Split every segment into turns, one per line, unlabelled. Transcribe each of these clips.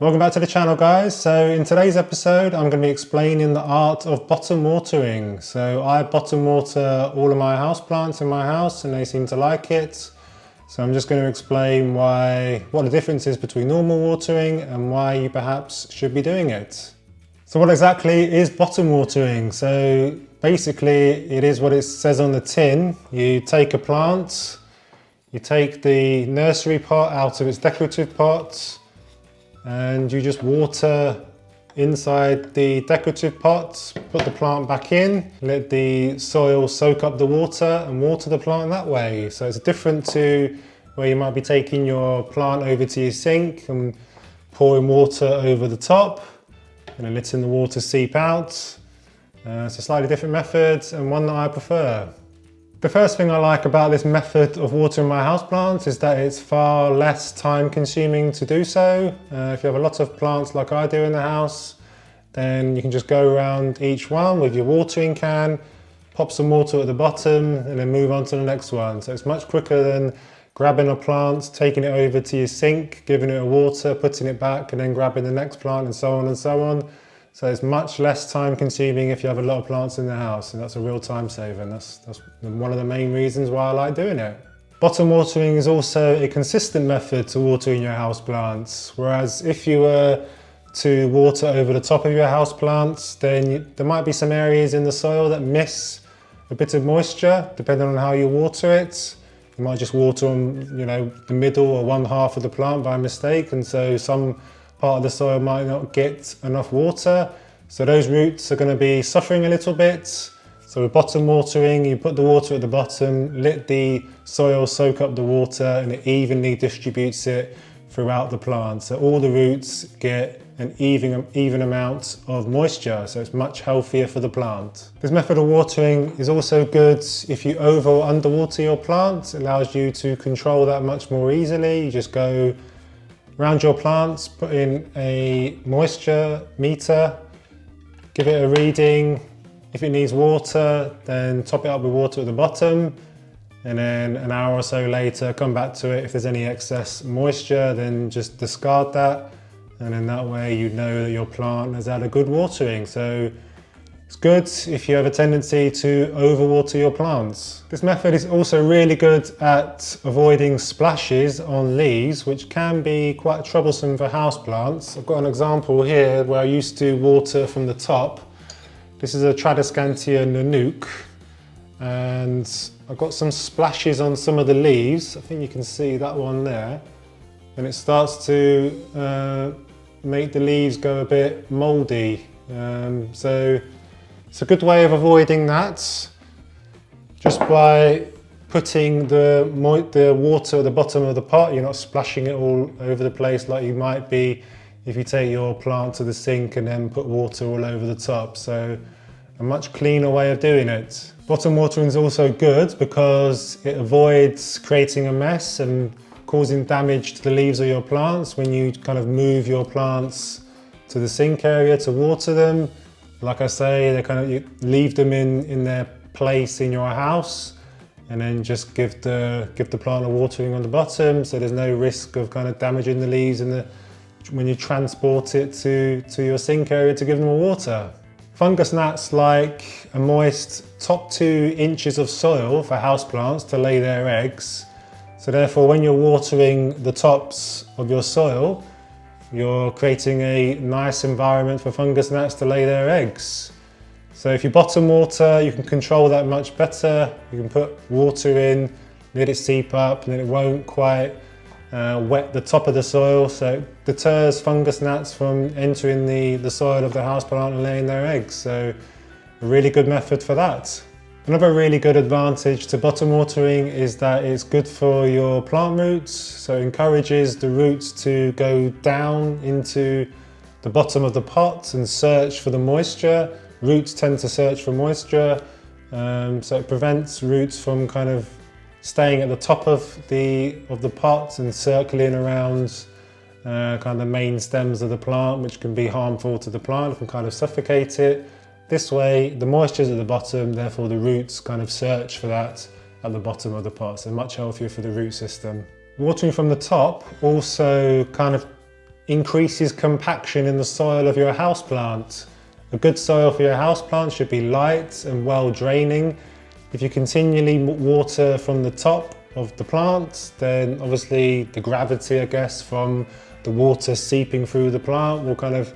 Welcome back to the channel, guys. So in today's episode I'm going to be explaining the art of bottom watering. So I bottom water all of my houseplants in my house and they seem to like it. So I'm just going to explain what the difference is between normal watering and why you perhaps should be doing it. So what exactly is bottom watering? So basically it is what it says on the tin. You take a plant, you take the nursery pot out of its decorative pot, and you just water inside the decorative pot, put the plant back in, let the soil soak up the water and water the plant that way. So it's different to where you might be taking your plant over to your sink and pouring water over the top and then letting the water seep out. It's a slightly different method and one that I prefer. The first thing I like about this method of watering my houseplants is that it's far less time consuming to do so. If you have a lot of plants like I do in the house, then you can just go around each one with your watering can, pop some water at the bottom and then move on to the next one. So it's much quicker than grabbing a plant, taking it over to your sink, giving it a water, putting it back and then grabbing the next plant and so on and so on. So it's much less time consuming if you have a lot of plants in the house, and that's a real time saver, and that's one of the main reasons why I like doing it. Bottom watering is also a consistent method to watering your house plants, whereas if you were to water over the top of your house plants, then there might be some areas in the soil that miss a bit of moisture depending on how you water it. You might just water on, the middle or one half of the plant by mistake, and so some part of the soil might not get enough water. So those roots are going to be suffering a little bit. So with bottom watering, you put the water at the bottom, let the soil soak up the water and it evenly distributes it throughout the plant. So all the roots get an even amount of moisture, so it's much healthier for the plant. This method of watering is also good if you over or underwater your plant. It allows you to control that much more easily. You just go around your plants, put in a moisture meter, give it a reading. If it needs water, then top it up with water at the bottom. And then an hour or so later, come back to it. If there's any excess moisture, then just discard that. And then that way you know that your plant has had a good watering. So it's good if you have a tendency to overwater your plants. This method is also really good at avoiding splashes on leaves, which can be quite troublesome for houseplants. I've got an example here where I used to water from the top. This is a Tradescantia Nanook, and I've got some splashes on some of the leaves. I think you can see that one there. And it starts to make the leaves go a bit mouldy. So it's a good way of avoiding that, just by putting the water at the bottom of the pot. You're not splashing it all over the place like you might be if you take your plant to the sink and then put water all over the top. So a much cleaner way of doing it. Bottom watering is also good because it avoids creating a mess and causing damage to the leaves of your plants when you kind of move your plants to the sink area to water them. Like I say, you leave them in their place in your house and then just give the plant a watering on the bottom, so there's no risk of kind of damaging the leaves when you transport it to your sink area to give them a water. Fungus gnats like a moist top 2 inches of soil for houseplants to lay their eggs. So therefore, when you're watering the tops of your soil, you're creating a nice environment for fungus gnats to lay their eggs. So if you bottom water, you can control that much better. You can put water in, let it seep up, and then it won't quite wet the top of the soil. So it deters fungus gnats from entering the soil of the houseplant and laying their eggs. So a really good method for that. Another really good advantage to bottom watering is that it's good for your plant roots. So it encourages the roots to go down into the bottom of the pot and search for the moisture. Roots tend to search for moisture, so it prevents roots from kind of staying at the top of the pot and circling around kind of the main stems of the plant, which can be harmful to the plant, can kind of suffocate it. This way, the moisture's at the bottom, therefore the roots kind of search for that at the bottom of the pot, so much healthier for the root system. Watering from the top also kind of increases compaction in the soil of your houseplant. A good soil for your houseplant should be light and well draining. If you continually water from the top of the plant, then obviously the gravity, I guess, from the water seeping through the plant will kind of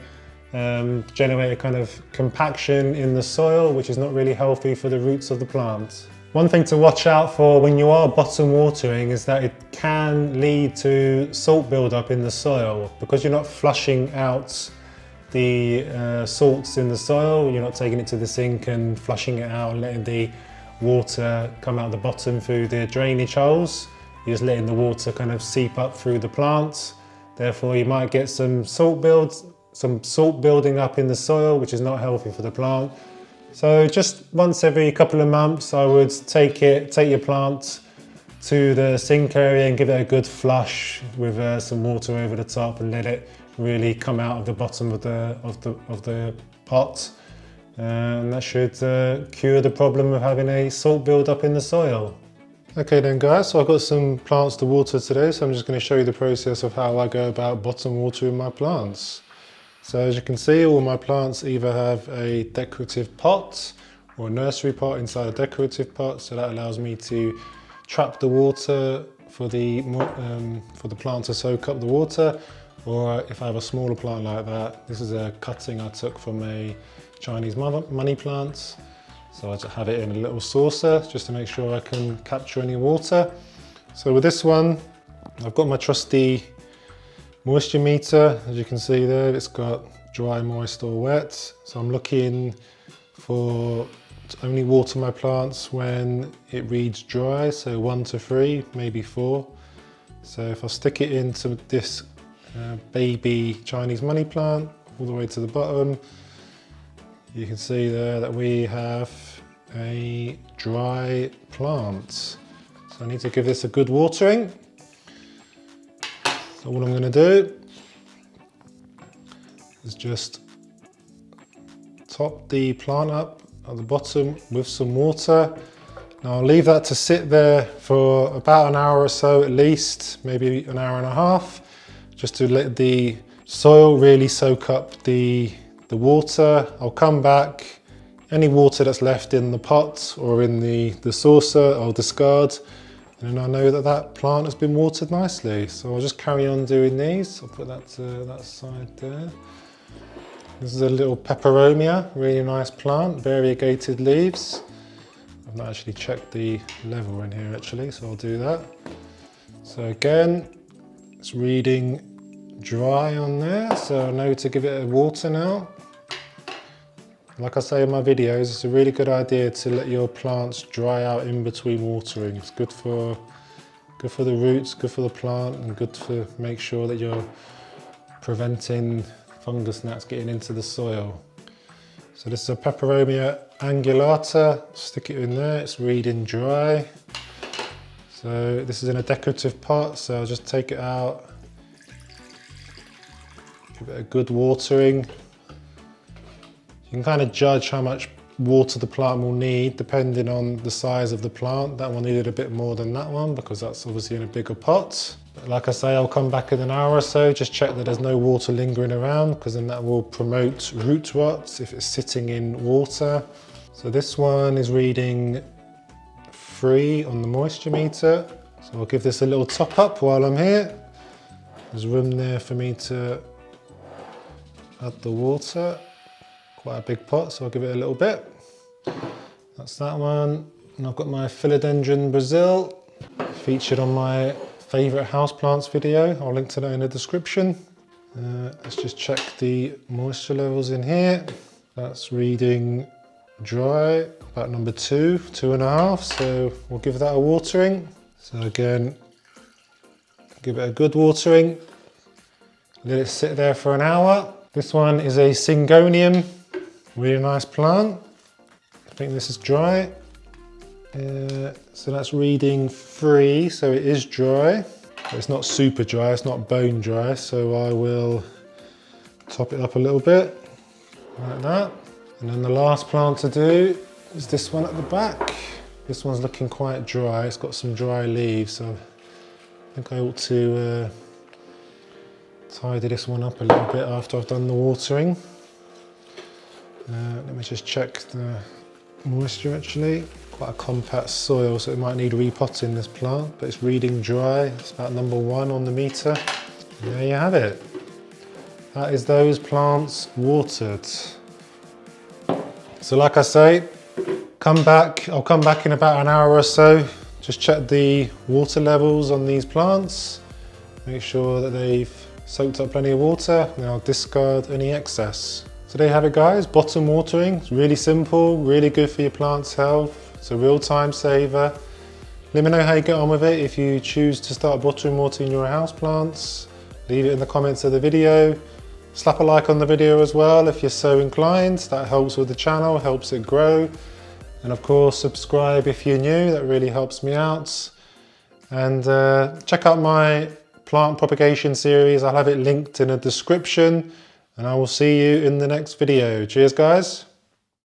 generate a kind of compaction in the soil, which is not really healthy for the roots of the plant. One thing to watch out for when you are bottom watering is that it can lead to salt buildup in the soil. Because you're not flushing out the salts in the soil, you're not taking it to the sink and flushing it out and letting the water come out the bottom through the drainage holes. You're just letting the water kind of seep up through the plant. Therefore, you might get some salt building up in the soil, which is not healthy for the plant. So just once every couple of months, I would take your plant to the sink area and give it a good flush with some water over the top and let it really come out of the bottom of the pot. And that should cure the problem of having a salt build-up in the soil. Okay then guys, so I've got some plants to water today, so I'm just going to show you the process of how I go about bottom watering my plants. So as you can see, all my plants either have a decorative pot or a nursery pot inside a decorative pot, so that allows me to trap the water for the plant to soak up the water. Or if I have a smaller plant like that, this is a cutting I took from a Chinese money plant. So I just have it in a little saucer just to make sure I can capture any water. So with this one, I've got my trusty moisture meter. As you can see there, it's got dry, moist or wet. So I'm looking to only water my plants when it reads dry, so 1 to 3, maybe 4. So if I stick it into this baby Chinese money plant all the way to the bottom, you can see there that we have a dry plant. So I need to give this a good watering. So what I'm going to do is just top the plant up at the bottom with some water. Now I'll leave that to sit there for about an hour or so at least, maybe an hour and a half, just to let the soil really soak up the water. I'll come back, any water that's left in the pot or in the saucer I'll discard, and then I know that that plant has been watered nicely. So I'll just carry on doing these. I'll put that to that side there. This is a little Peperomia, really nice plant, variegated leaves. I've not actually checked the level in here actually, so I'll do that. So again, it's reading dry on there, so I know to give it a water now. Like I say in my videos, it's a really good idea to let your plants dry out in between watering. It's good for the roots, good for the plant, and good to make sure that you're preventing fungus gnats getting into the soil. So this is a Peperomia Angulata. Stick it in there, it's reading dry. So this is in a decorative pot, so I'll just take it out, give it a good watering. You can kind of judge how much water the plant will need depending on the size of the plant. That one needed a bit more than that one because that's obviously in a bigger pot. But like I say, I'll come back in an hour or so, just check that there's no water lingering around, because then that will promote root rot if it's sitting in water. So this one is reading 3 on the moisture meter. So I'll give this a little top up while I'm here. There's room there for me to add the water. Quite a big pot, so I'll give it a little bit. That's that one. And I've got my Philodendron Brazil, featured on my favourite houseplants video. I'll link to that in the description. Let's just check the moisture levels in here. That's reading dry, about number 2, 2.5. So we'll give that a watering. So again, give it a good watering. Let it sit there for an hour. This one is a Syngonium. Really nice plant. I think this is dry. So that's reading 3, so it is dry. But it's not super dry, it's not bone dry, so I will top it up a little bit, like that. And then the last plant to do is this one at the back. This one's looking quite dry, it's got some dry leaves, so I think I ought to tidy this one up a little bit after I've done the watering. Let me just check the moisture actually. Quite a compact soil, so it might need repotting, this plant, but it's reading dry. It's about number 1 on the meter. And there you have it. That is those plants watered. So like I say, I'll come back in about an hour or so. Just check the water levels on these plants. Make sure that they've soaked up plenty of water, and I'll discard any excess. So there you have it guys, bottom watering. It's really simple, really good for your plant's health. It's a real time saver. Let me know how you get on with it. If you choose to start bottom watering your houseplants, leave it in the comments of the video. Slap a like on the video as well if you're so inclined. That helps with the channel, helps it grow. And of course, subscribe if you're new, that really helps me out. And check out my plant propagation series. I'll have it linked in the description, and I will see you in the next video. Cheers guys.